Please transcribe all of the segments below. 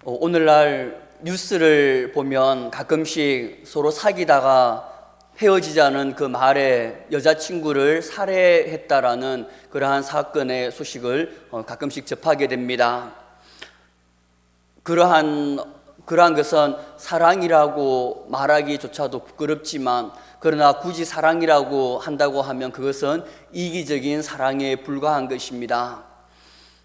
오늘날 뉴스를 보면 가끔씩 서로 사귀다가 헤어지자는 그 말에 여자친구를 살해했다라는 그러한 사건의 소식을 가끔씩 접하게 됩니다. 그러한 것은 사랑이라고 말하기조차도 부끄럽지만, 그러나 굳이 사랑이라고 한다고 하면 그것은 이기적인 사랑에 불과한 것입니다.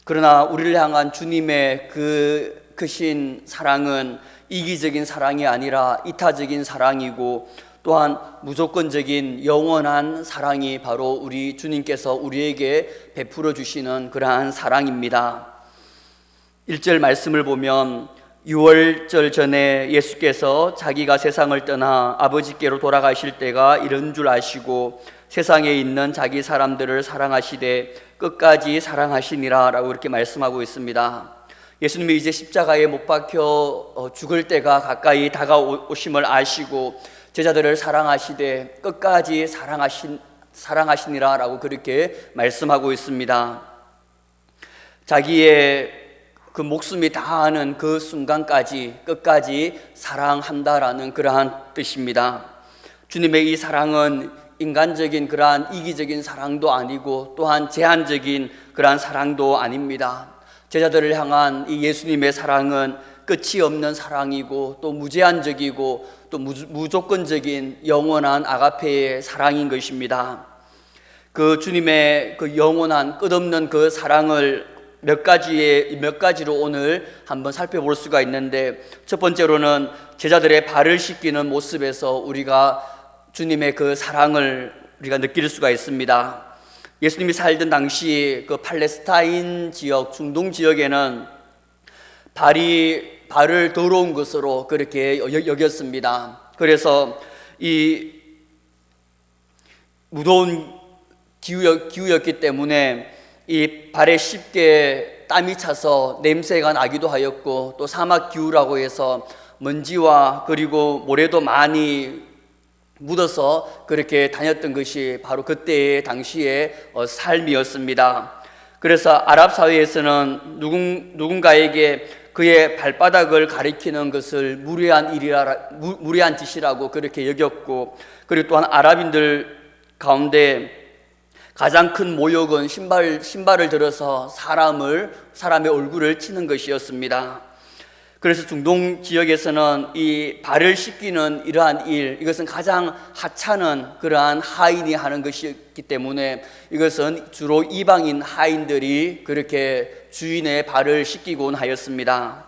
그러나 우리를 향한 주님의 그 크신 사랑은 이기적인 사랑이 아니라 이타적인 사랑이고, 또한 무조건적인 영원한 사랑이 바로 우리 주님께서 우리에게 베풀어 주시는 그러한 사랑입니다. 1절 말씀을 보면, 유월절 전에 예수께서 자기가 세상을 떠나 아버지께로 돌아가실 때가 이런 줄 아시고 세상에 있는 자기 사람들을 사랑하시되 끝까지 사랑하시니라 라고 이렇게 말씀하고 있습니다. 예수님이 이제 십자가에 못 박혀 죽을 때가 가까이 다가오심을 아시고 제자들을 사랑하시되 끝까지 사랑하시니라 라고 그렇게 말씀하고 있습니다. 자기의 그 목숨이 다하는 그 순간까지 끝까지 사랑한다라는 그러한 뜻입니다. 주님의 이 사랑은 인간적인 그러한 이기적인 사랑도 아니고 또한 제한적인 그러한 사랑도 아닙니다. 제자들을 향한 이 예수님의 사랑은 끝이 없는 사랑이고 또 무제한적이고 또 무조건적인 영원한 아가페의 사랑인 것입니다. 그 주님의 그 영원한 끝없는 그 사랑을 몇 가지로 오늘 한번 살펴볼 수가 있는데, 첫 번째로는 제자들의 발을 씻기는 모습에서 우리가 주님의 그 사랑을 우리가 느낄 수가 있습니다. 예수님이 살던 당시 그 팔레스타인 지역, 중동 지역에는 발을 더러운 것으로 그렇게 여겼습니다. 그래서 이 무더운 기후였기 때문에 이 발에 쉽게 땀이 차서 냄새가 나기도 하였고, 또 사막 기후라고 해서 먼지와 그리고 모래도 많이 묻어서 그렇게 다녔던 것이 바로 그때의 당시의 삶이었습니다. 그래서 아랍 사회에서는 누군가에게 그의 발바닥을 가리키는 것을 무례한 짓이라고 그렇게 여겼고, 그리고 또한 아랍인들 가운데 가장 큰 모욕은 신발을 들어서 사람의 얼굴을 치는 것이었습니다. 그래서 중동 지역에서는 이 발을 씻기는 이러한 이것은 가장 하찮은 그러한 하인이 하는 것이었기 때문에 이것은 주로 이방인 하인들이 그렇게 주인의 발을 씻기곤 하였습니다.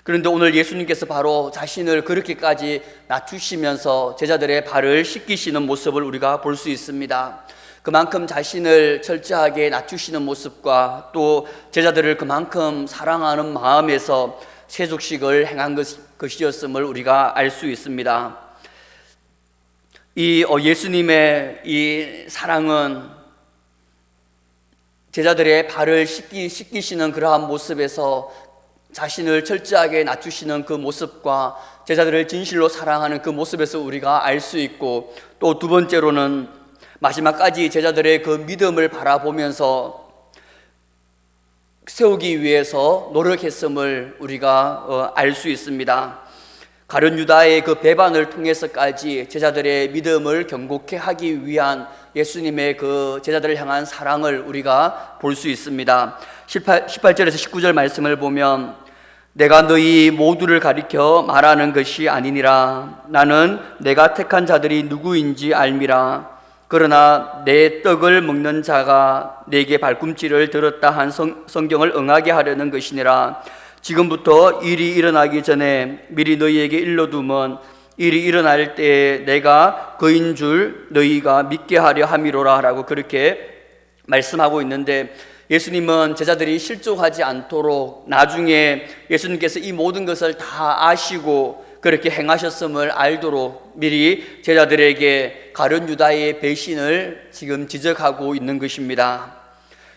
그런데 오늘 예수님께서 바로 자신을 그렇게까지 낮추시면서 제자들의 발을 씻기시는 모습을 우리가 볼 수 있습니다. 그만큼 자신을 철저하게 낮추시는 모습과 또 제자들을 그만큼 사랑하는 마음에서 세족식을 행한 것이었음을 우리가 알 수 있습니다. 이 예수님의 이 사랑은 제자들의 발을 씻기시는 그러한 모습에서 자신을 철저하게 낮추시는 그 모습과 제자들을 진실로 사랑하는 그 모습에서 우리가 알 수 있고, 또 두 번째로는 마지막까지 제자들의 그 믿음을 바라보면서 세우기 위해서 노력했음을 우리가 알 수 있습니다. 가룟 유다의 그 배반을 통해서까지 제자들의 믿음을 견고케 하기 위한 예수님의 그 제자들을 향한 사랑을 우리가 볼 수 있습니다. 18절에서 19절 말씀을 보면, 내가 너희 모두를 가리켜 말하는 것이 아니니라. 나는 내가 택한 자들이 누구인지 알미라. 그러나 내 떡을 먹는 자가 내게 발꿈치를 들었다 한 성경을 응하게 하려는 것이니라. 지금부터 일이 일어나기 전에 미리 너희에게 일러두면 일이 일어날 때 내가 그인 줄 너희가 믿게 하려 함이로라 라고 그렇게 말씀하고 있는데, 예수님은 제자들이 실족하지 않도록 나중에 예수님께서 이 모든 것을 다 아시고 그렇게 행하셨음을 알도록 미리 제자들에게 가룟 유다의 배신을 지금 지적하고 있는 것입니다.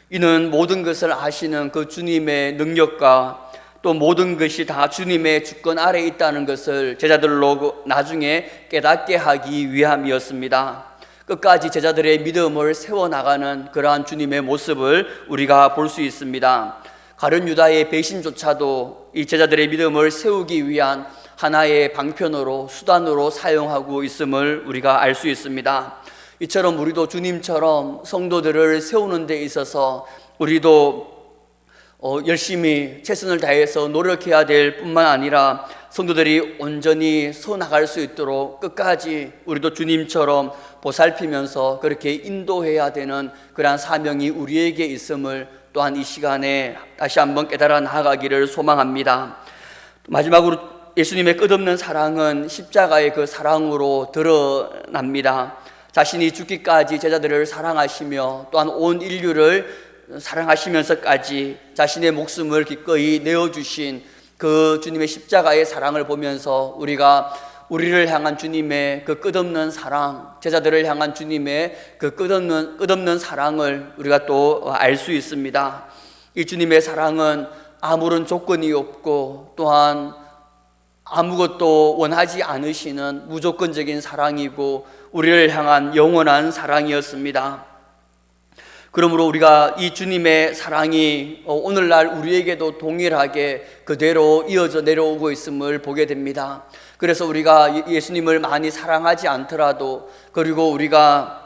이는 모든 것을 아시는 그 주님의 능력과 또 모든 것이 다 주님의 주권 아래에 있다는 것을 제자들로 나중에 깨닫게 하기 위함이었습니다. 끝까지 제자들의 믿음을 세워나가는 그러한 주님의 모습을 우리가 볼 수 있습니다. 가룟 유다의 배신조차도 이 제자들의 믿음을 세우기 위한 하나의 방편으로 수단으로 사용하고 있음을 우리가 알 수 있습니다. 이처럼 우리도 주님처럼 성도들을 세우는 데 있어서 우리도 열심히 최선을 다해서 노력해야 될 뿐만 아니라 성도들이 온전히 서 나갈 수 있도록 끝까지 우리도 주님처럼 보살피면서 그렇게 인도해야 되는 그러한 사명이 우리에게 있음을 또한 이 시간에 다시 한번 깨달아 나아가기를 소망합니다. 마지막으로 예수님의 끝없는 사랑은 십자가의 그 사랑으로 드러납니다. 자신이 죽기까지 제자들을 사랑하시며 또한 온 인류를 사랑하시면서까지 자신의 목숨을 기꺼이 내어주신 그 주님의 십자가의 사랑을 보면서 우리가 우리를 향한 주님의 그 끝없는 사랑, 제자들을 향한 주님의 그 끝없는 사랑을 우리가 또 알 수 있습니다. 이 주님의 사랑은 아무런 조건이 없고 또한 아무것도 원하지 않으시는 무조건적인 사랑이고 우리를 향한 영원한 사랑이었습니다. 그러므로 우리가 이 주님의 사랑이 오늘날 우리에게도 동일하게 그대로 이어져 내려오고 있음을 보게 됩니다. 그래서 우리가 예수님을 많이 사랑하지 않더라도, 그리고 우리가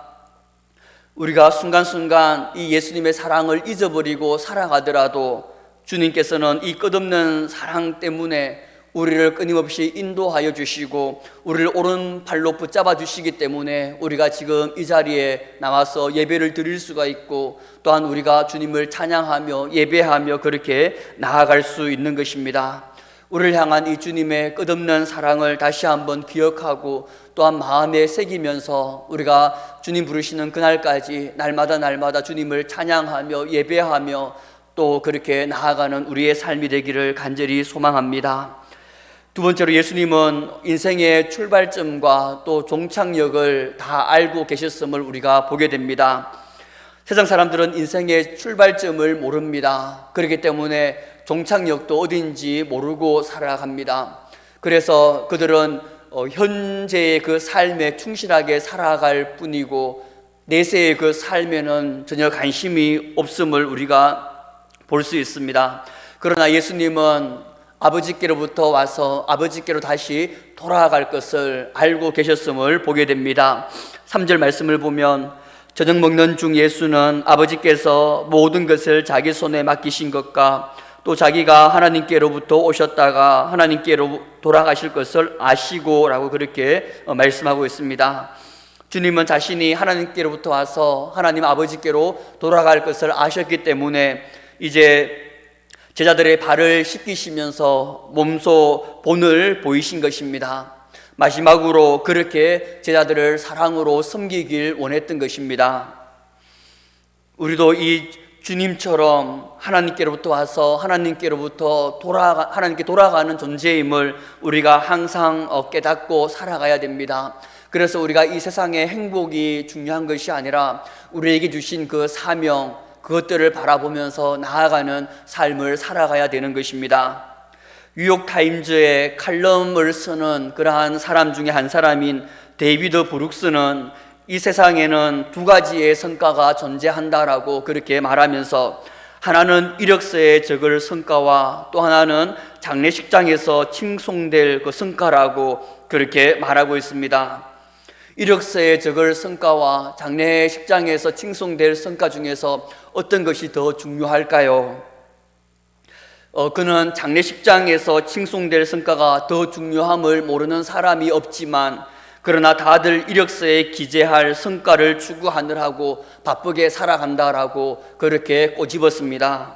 순간순간 이 예수님의 사랑을 잊어버리고 살아가더라도 주님께서는 이 끝없는 사랑 때문에 우리를 끊임없이 인도하여 주시고 우리를 오른팔로 붙잡아 주시기 때문에 우리가 지금 이 자리에 나와서 예배를 드릴 수가 있고 또한 우리가 주님을 찬양하며 예배하며 그렇게 나아갈 수 있는 것입니다. 우리를 향한 이 주님의 끝없는 사랑을 다시 한번 기억하고 또한 마음에 새기면서 우리가 주님 부르시는 그날까지 날마다 주님을 찬양하며 예배하며 또 그렇게 나아가는 우리의 삶이 되기를 간절히 소망합니다. 두 번째로, 예수님은 인생의 출발점과 또 종착역을 다 알고 계셨음을 우리가 보게 됩니다. 세상 사람들은 인생의 출발점을 모릅니다. 그렇기 때문에 종착역도 어딘지 모르고 살아갑니다. 그래서 그들은 현재의 그 삶에 충실하게 살아갈 뿐이고 내세의 그 삶에는 전혀 관심이 없음을 우리가 볼 수 있습니다. 그러나 예수님은 아버지께로부터 와서 아버지께로 다시 돌아갈 것을 알고 계셨음을 보게 됩니다. 3절 말씀을 보면 저녁 먹는 중 예수는 아버지께서 모든 것을 자기 손에 맡기신 것과 또 자기가 하나님께로부터 오셨다가 하나님께로 돌아가실 것을 아시고 라고 그렇게 말씀하고 있습니다. 주님은 자신이 하나님께로부터 와서 하나님 아버지께로 돌아갈 것을 아셨기 때문에 이제 제자들의 발을 씻기시면서 몸소 본을 보이신 것입니다. 마지막으로 그렇게 제자들을 사랑으로 섬기길 원했던 것입니다. 우리도 이 주님처럼 하나님께로부터 와서 하나님께 돌아가는 존재임을 우리가 항상 깨닫고 살아가야 됩니다. 그래서 우리가 이 세상의 행복이 중요한 것이 아니라 우리에게 주신 그 사명, 그것들을 바라보면서 나아가는 삶을 살아가야 되는 것입니다. 뉴욕타임즈에 칼럼을 쓰는 그러한 사람 중에 한 사람인 데이비드 브룩스는 이 세상에는 두 가지의 성과가 존재한다라고 그렇게 말하면서, 하나는 이력서에 적을 성과와 또 하나는 장례식장에서 칭송될 그 성과라고 그렇게 말하고 있습니다. 이력서에 적을 성과와 장례식장에서 칭송될 성과 중에서 어떤 것이 더 중요할까요? 그는 장례식장에서 칭송될 성과가 더 중요함을 모르는 사람이 없지만, 그러나 다들 이력서에 기재할 성과를 추구하느라고 바쁘게 살아간다라고 그렇게 꼬집었습니다.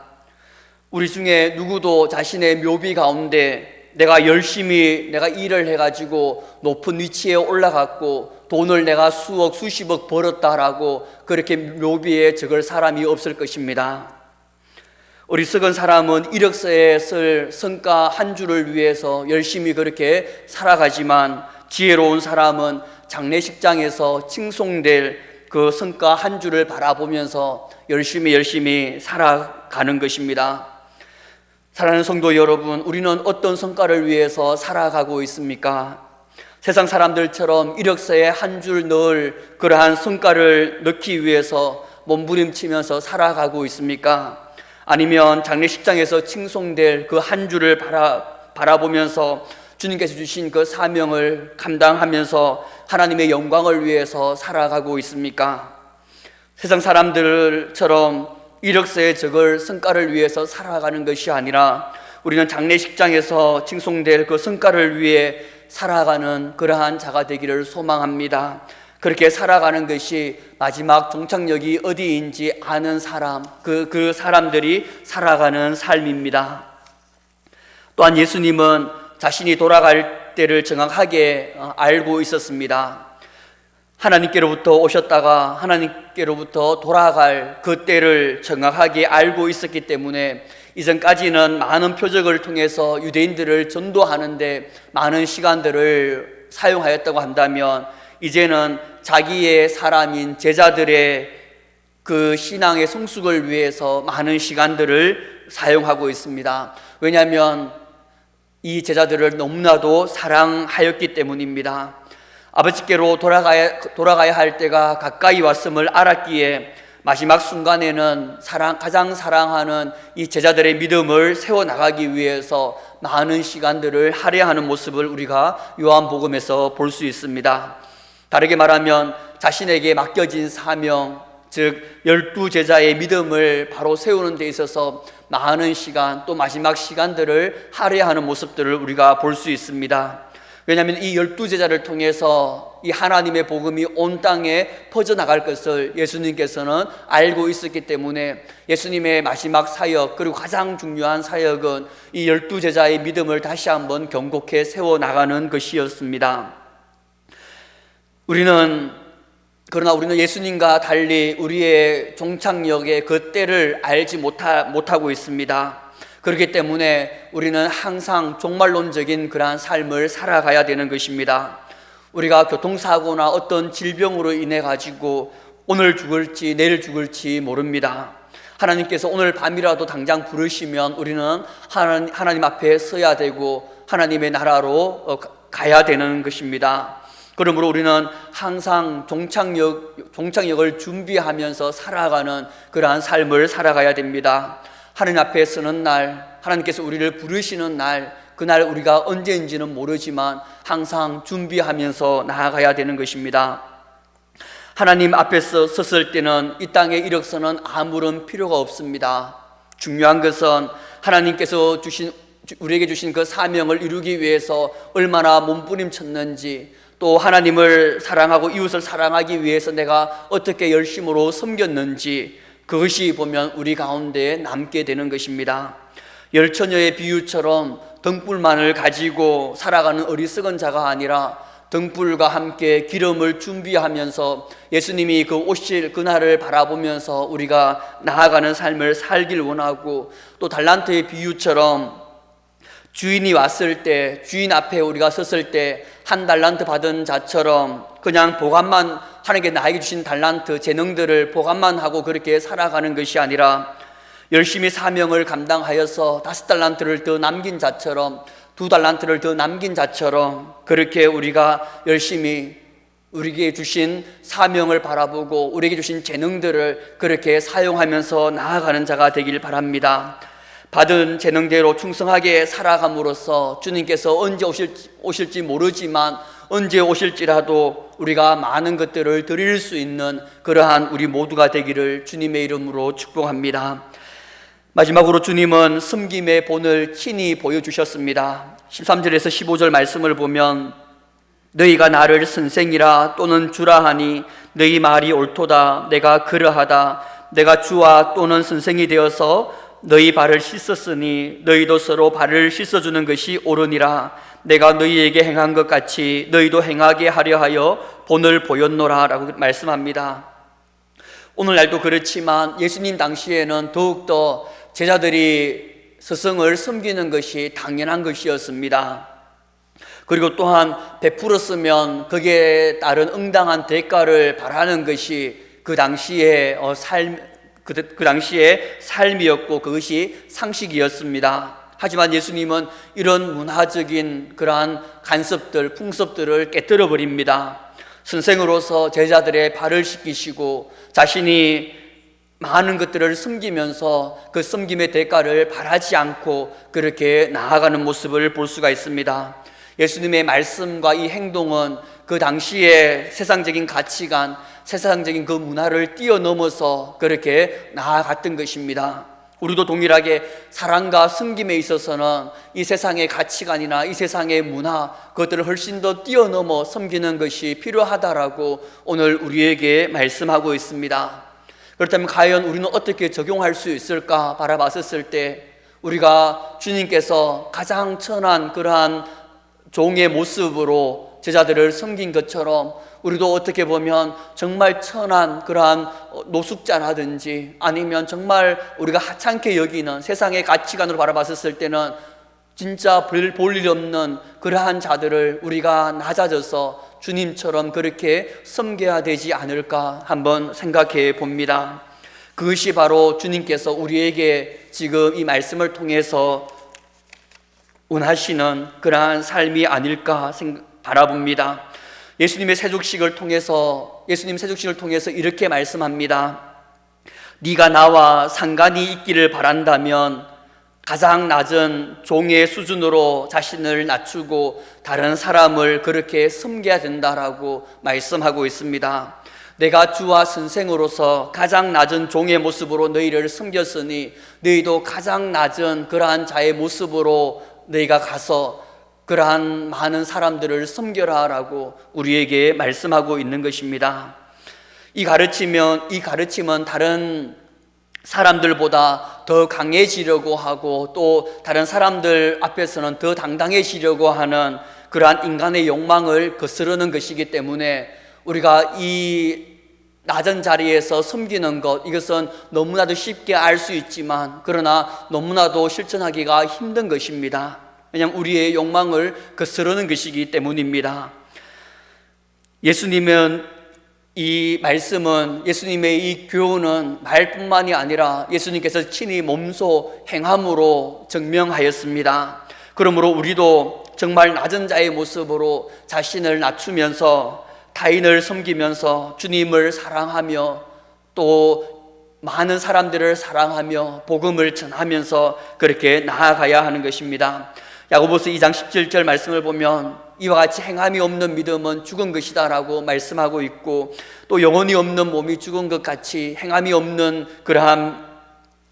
우리 중에 누구도 자신의 묘비 가운데 내가 열심히 일을 해가지고 높은 위치에 올라갔고 돈을 내가 수억 수십억 벌었다라고 그렇게 묘비에 적을 사람이 없을 것입니다. 어리석은 사람은 이력서에 쓸 성과 한 줄을 위해서 열심히 그렇게 살아가지만, 지혜로운 사람은 장례식장에서 칭송될 그 성과 한 줄을 바라보면서 열심히 살아가는 것입니다. 사랑하는 성도 여러분, 우리는 어떤 성과를 위해서 살아가고 있습니까? 세상 사람들처럼 이력서에 한 줄 넣을 그러한 성과를 넣기 위해서 몸부림치면서 살아가고 있습니까? 아니면 장례식장에서 칭송될 그 한 주를 바라보면서 주님께서 주신 그 사명을 감당하면서 하나님의 영광을 위해서 살아가고 있습니까? 세상 사람들처럼 이력서에 적을 성과를 위해서 살아가는 것이 아니라 우리는 장례식장에서 칭송될 그 성과를 위해 살아가는 그러한 자가 되기를 소망합니다. 그렇게 살아가는 것이 마지막 종착역이 어디인지 아는 사람, 그 사람들이 살아가는 삶입니다. 또한 예수님은 자신이 돌아갈 때를 정확하게 알고 있었습니다. 하나님께로부터 오셨다가 하나님께로부터 돌아갈 그 때를 정확하게 알고 있었기 때문에 이전까지는 많은 표적을 통해서 유대인들을 전도하는데 많은 시간들을 사용하였다고 한다면 이제는 자기의 사람인 제자들의 그 신앙의 성숙을 위해서 많은 시간들을 사용하고 있습니다. 왜냐하면 이 제자들을 너무나도 사랑하였기 때문입니다. 아버지께로 돌아가야 할 때가 가까이 왔음을 알았기에 마지막 순간에는 가장 사랑하는 이 제자들의 믿음을 세워나가기 위해서 많은 시간들을 할애하는 모습을 우리가 요한복음에서 볼 수 있습니다. 다르게 말하면 자신에게 맡겨진 사명, 즉 12제자의 믿음을 바로 세우는 데 있어서 많은 시간, 또 마지막 시간들을 할애하는 모습들을 우리가 볼 수 있습니다. 왜냐하면 이 12제자를 통해서 이 하나님의 복음이 온 땅에 퍼져나갈 것을 예수님께서는 알고 있었기 때문에 예수님의 마지막 사역, 그리고 가장 중요한 사역은 이 12제자의 믿음을 다시 한번 견고히 세워나가는 것이었습니다. 그러나 우리는 예수님과 달리 우리의 종착역의 그 때를 알지 못하고 있습니다. 그렇기 때문에 우리는 항상 종말론적인 그러한 삶을 살아가야 되는 것입니다. 우리가 교통사고나 어떤 질병으로 인해 가지고 오늘 죽을지 내일 죽을지 모릅니다. 하나님께서 오늘 밤이라도 당장 부르시면 우리는 하나님 앞에 서야 되고 하나님의 나라로 가야 되는 것입니다. 그러므로 우리는 항상 종착역을 준비하면서 살아가는 그러한 삶을 살아가야 됩니다. 하나님 앞에 서는 날, 하나님께서 우리를 부르시는 날, 그날 우리가 언제인지는 모르지만 항상 준비하면서 나아가야 되는 것입니다. 하나님 앞에서 섰을 때는 이 땅의 이력서는 아무런 필요가 없습니다. 중요한 것은 하나님께서 우리에게 주신 그 사명을 이루기 위해서 얼마나 몸부림쳤는지, 또 하나님을 사랑하고 이웃을 사랑하기 위해서 내가 어떻게 열심으로 섬겼는지, 그것이 보면 우리 가운데 남게 되는 것입니다. 열처녀의 비유처럼 등불만을 가지고 살아가는 어리석은 자가 아니라 등불과 함께 기름을 준비하면서 예수님이 그 오실 그날을 바라보면서 우리가 나아가는 삶을 살길 원하고, 또 달란트의 비유처럼 주인이 왔을 때, 주인 앞에 우리가 섰을 때 한 달란트 받은 자처럼 그냥 보관만 하는 게, 나에게 주신 달란트, 재능들을 보관만 하고 그렇게 살아가는 것이 아니라 열심히 사명을 감당하여서 5달란트를 더 남긴 자처럼, 2달란트를 더 남긴 자처럼 그렇게 우리가 열심히 우리에게 주신 사명을 바라보고 우리에게 주신 재능들을 그렇게 사용하면서 나아가는 자가 되길 바랍니다. 받은 재능대로 충성하게 살아감으로써 주님께서 언제 오실지 모르지만 언제 오실지라도 우리가 많은 것들을 드릴 수 있는 그러한 우리 모두가 되기를 주님의 이름으로 축복합니다. 마지막으로 주님은 섬김의 본을 친히 보여주셨습니다. 13절에서 15절 말씀을 보면 너희가 나를 선생이라 또는 주라 하니 너희 말이 옳도다. 내가 그러하다. 내가 주와 또는 선생이 되어서 너희 발을 씻었으니 너희도 서로 발을 씻어주는 것이 옳으니라. 내가 너희에게 행한 것 같이 너희도 행하게 하려 하여 본을 보였노라 라고 말씀합니다. 오늘날도 그렇지만 예수님 당시에는 더욱더 제자들이 스승을 섬기는 것이 당연한 것이었습니다. 그리고 또한 베풀었으면 거기에 따른 응당한 대가를 바라는 것이 그 당시의 삶이었고 그것이 상식이었습니다. 하지만 예수님은 이런 문화적인 그러한 간섭들, 풍습들을 깨뜨려 버립니다. 선생으로서 제자들의 발을 씻기시고 자신이 많은 것들을 섬기면서 그 섬김의 대가를 바라지 않고 그렇게 나아가는 모습을 볼 수가 있습니다. 예수님의 말씀과 이 행동은 그 당시에 세상적인 가치관, 세상적인 그 문화를 뛰어넘어서 그렇게 나아갔던 것입니다. 우리도 동일하게 사랑과 섬김에 있어서는 이 세상의 가치관이나 이 세상의 문화, 그것들을 훨씬 더 뛰어넘어 섬기는 것이 필요하다라고 오늘 우리에게 말씀하고 있습니다. 그렇다면 과연 우리는 어떻게 적용할 수 있을까 바라봤을 때, 우리가 주님께서 가장 천한 그러한 종의 모습으로 제자들을 섬긴 것처럼 우리도 어떻게 보면 정말 천한 그러한 노숙자라든지 아니면 정말 우리가 하찮게 여기는 세상의 가치관으로 바라봤을 때는 진짜 볼 일 없는 그러한 자들을 우리가 낮아져서 주님처럼 그렇게 섬겨야 되지 않을까 한번 생각해 봅니다. 그것이 바로 주님께서 우리에게 지금 이 말씀을 통해서 원하시는 그러한 삶이 아닐까 바라봅니다. 예수님 세족식을 통해서 이렇게 말씀합니다. 네가 나와 상관이 있기를 바란다면 가장 낮은 종의 수준으로 자신을 낮추고 다른 사람을 그렇게 섬겨야 된다라고 말씀하고 있습니다. 내가 주와 선생으로서 가장 낮은 종의 모습으로 너희를 섬겼으니 너희도 가장 낮은 그러한 자의 모습으로 너희가 가서 그러한 많은 사람들을 섬겨라 라고 우리에게 말씀하고 있는 것입니다. 이 가르침은 다른 사람들보다 더 강해지려고 하고 또 다른 사람들 앞에서는 더 당당해지려고 하는 그러한 인간의 욕망을 거스르는 것이기 때문에 우리가 이 낮은 자리에서 섬기는 것, 이것은 너무나도 쉽게 알 수 있지만 그러나 너무나도 실천하기가 힘든 것입니다. 왜냐하면 우리의 욕망을 거스르는 것이기 때문입니다. 예수님의 이 교훈은 말뿐만이 아니라 예수님께서 친히 몸소 행함으로 증명하였습니다. 그러므로 우리도 정말 낮은 자의 모습으로 자신을 낮추면서 타인을 섬기면서 주님을 사랑하며 또 많은 사람들을 사랑하며 복음을 전하면서 그렇게 나아가야 하는 것입니다. 야고보서 2장 17절 말씀을 보면 이와 같이 행함이 없는 믿음은 죽은 것이다 라고 말씀하고 있고, 또 영혼이 없는 몸이 죽은 것 같이 행함이 없는 그러한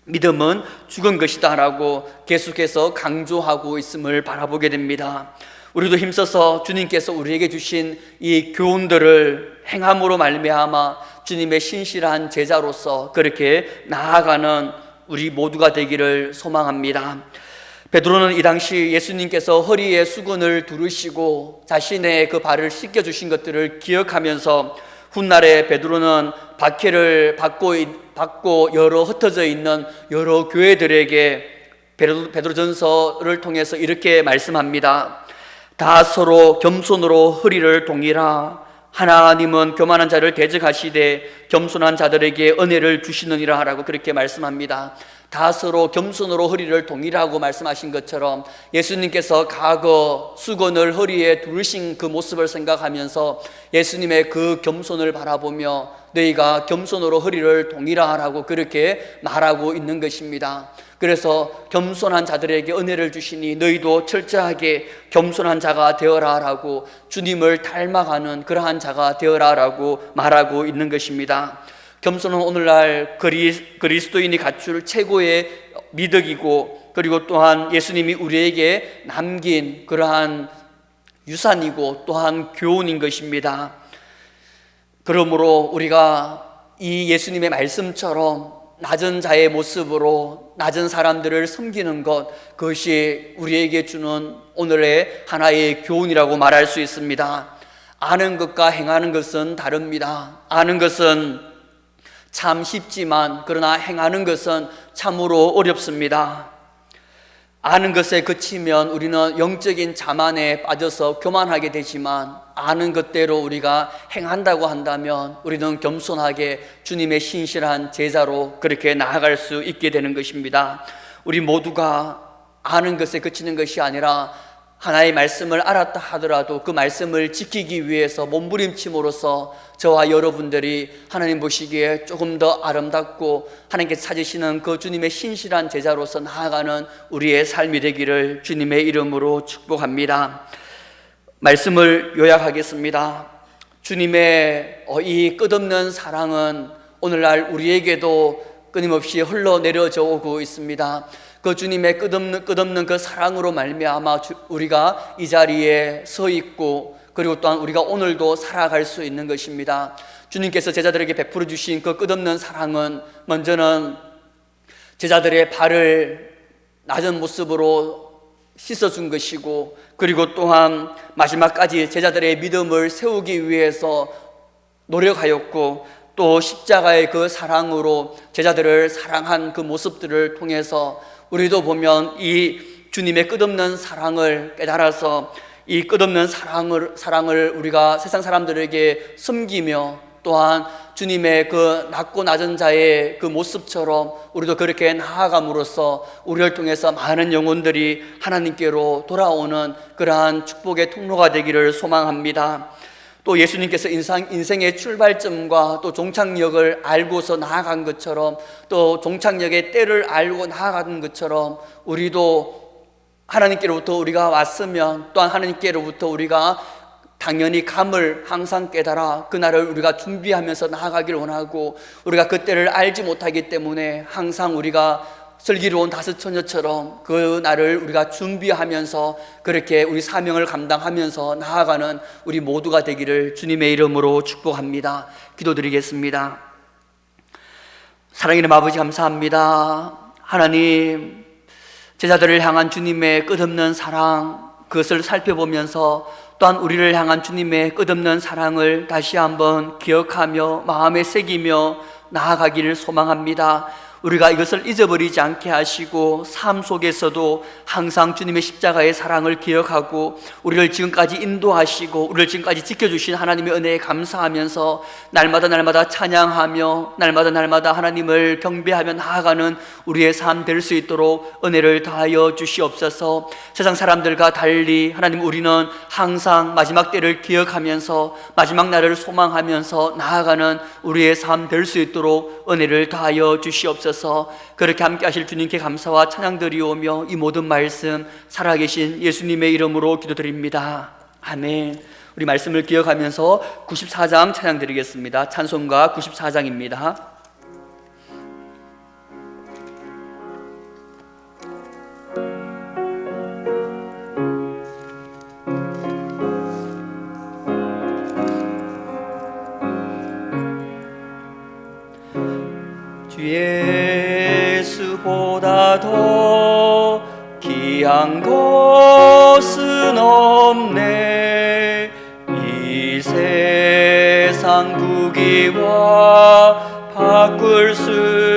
믿음은 죽은 것이다 라고 계속해서 강조하고 있음을 바라보게 됩니다. 우리도 힘써서 주님께서 우리에게 주신 이 교훈들을 행함으로 말미암아 주님의 신실한 제자로서 그렇게 나아가는 우리 모두가 되기를 소망합니다. 베드로는 이 당시 예수님께서 허리에 수건을 두르시고 자신의 그 발을 씻겨주신 것들을 기억하면서 훗날에 베드로는 박해를 받고 여러 흩어져 있는 여러 교회들에게 베드로전서를 통해서 이렇게 말씀합니다. 다 서로 겸손으로 허리를 동이라. 하나님은 교만한 자를 대적하시되 겸손한 자들에게 은혜를 주시느니라 하라고 그렇게 말씀합니다. 다 서로 겸손으로 허리를 동이라고 말씀하신 것처럼 예수님께서 과거 수건을 허리에 두르신 그 모습을 생각하면서 예수님의 그 겸손을 바라보며 너희가 겸손으로 허리를 동이라 하라고 그렇게 말하고 있는 것입니다. 그래서 겸손한 자들에게 은혜를 주시니 너희도 철저하게 겸손한 자가 되어라 라고 주님을 닮아가는 그러한 자가 되어라 라고 말하고 있는 것입니다. 겸손은 오늘날 그리스도인이 갖출 최고의 미덕이고, 그리고 또한 예수님이 우리에게 남긴 그러한 유산이고 또한 교훈인 것입니다. 그러므로 우리가 이 예수님의 말씀처럼 낮은 자의 모습으로 낮은 사람들을 섬기는 것, 그것이 우리에게 주는 오늘의 하나의 교훈이라고 말할 수 있습니다. 아는 것과 행하는 것은 다릅니다. 아는 것은 참 쉽지만 그러나 행하는 것은 참으로 어렵습니다. 아는 것에 그치면 우리는 영적인 자만에 빠져서 교만하게 되지만, 아는 것대로 우리가 행한다고 한다면 우리는 겸손하게 주님의 신실한 제자로 그렇게 나아갈 수 있게 되는 것입니다. 우리 모두가 아는 것에 그치는 것이 아니라 하나의 말씀을 알았다 하더라도 그 말씀을 지키기 위해서 몸부림침으로써 저와 여러분들이 하나님 보시기에 조금 더 아름답고 하나님께 찾으시는 그 주님의 신실한 제자로서 나아가는 우리의 삶이 되기를 주님의 이름으로 축복합니다. 말씀을 요약하겠습니다. 주님의 이 끝없는 사랑은 오늘날 우리에게도 끊임없이 흘러내려져 오고 있습니다. 그 주님의 끝없는 그 사랑으로 말미암아 우리가 이 자리에 서 있고, 그리고 또한 우리가 오늘도 살아갈 수 있는 것입니다. 주님께서 제자들에게 베풀어 주신 그 끝없는 사랑은 먼저는 제자들의 발을 낮은 모습으로 씻어준 것이고, 그리고 또한 마지막까지 제자들의 믿음을 세우기 위해서 노력하였고, 또 십자가의 그 사랑으로 제자들을 사랑한 그 모습들을 통해서 우리도 보면 이 주님의 끝없는 사랑을 깨달아서 이 끝없는 사랑을 우리가 세상 사람들에게 섬기며, 또한 주님의 그 낮고 낮은 자의 그 모습처럼 우리도 그렇게 나아감으로써 우리를 통해서 많은 영혼들이 하나님께로 돌아오는 그러한 축복의 통로가 되기를 소망합니다. 또 예수님께서 인생의 출발점과 또 종착역을 알고서 나아간 것처럼, 또 종착역의 때를 알고 나아가는 것처럼 우리도 하나님께로부터 우리가 왔으면 또한 하나님께로부터 우리가 당연히 감을 항상 깨달아 그날을 우리가 준비하면서 나아가기를 원하고, 우리가 그 때를 알지 못하기 때문에 항상 우리가 슬기로운 다섯처녀처럼 그 날을 우리가 준비하면서 그렇게 우리 사명을 감당하면서 나아가는 우리 모두가 되기를 주님의 이름으로 축복합니다. 기도드리겠습니다. 사랑하는 아버지, 감사합니다. 하나님, 제자들을 향한 주님의 끝없는 사랑, 그것을 살펴보면서 또한 우리를 향한 주님의 끝없는 사랑을 다시 한번 기억하며 마음에 새기며 나아가기를 소망합니다. 우리가 이것을 잊어버리지 않게 하시고 삶 속에서도 항상 주님의 십자가의 사랑을 기억하고 우리를 지금까지 인도하시고 우리를 지금까지 지켜주신 하나님의 은혜에 감사하면서 날마다 찬양하며 날마다 하나님을 경배하며 나아가는 우리의 삶 될 수 있도록 은혜를 다하여 주시옵소서. 세상 사람들과 달리 하나님, 우리는 항상 마지막 때를 기억하면서 마지막 날을 소망하면서 나아가는 우리의 삶 될 수 있도록 은혜를 다하여 주시옵소서. 그렇게 함께 하실 주님께 감사와 찬양드리오며 이 모든 말씀 살아계신 예수님의 이름으로 기도드립니다. 아멘. 우리 말씀을 기억하면서 94장 찬양드리겠습니다. 찬송가 94장입니다. 예수보다 더 귀한 것은 없네. 이 세상 부귀와 바꿀 수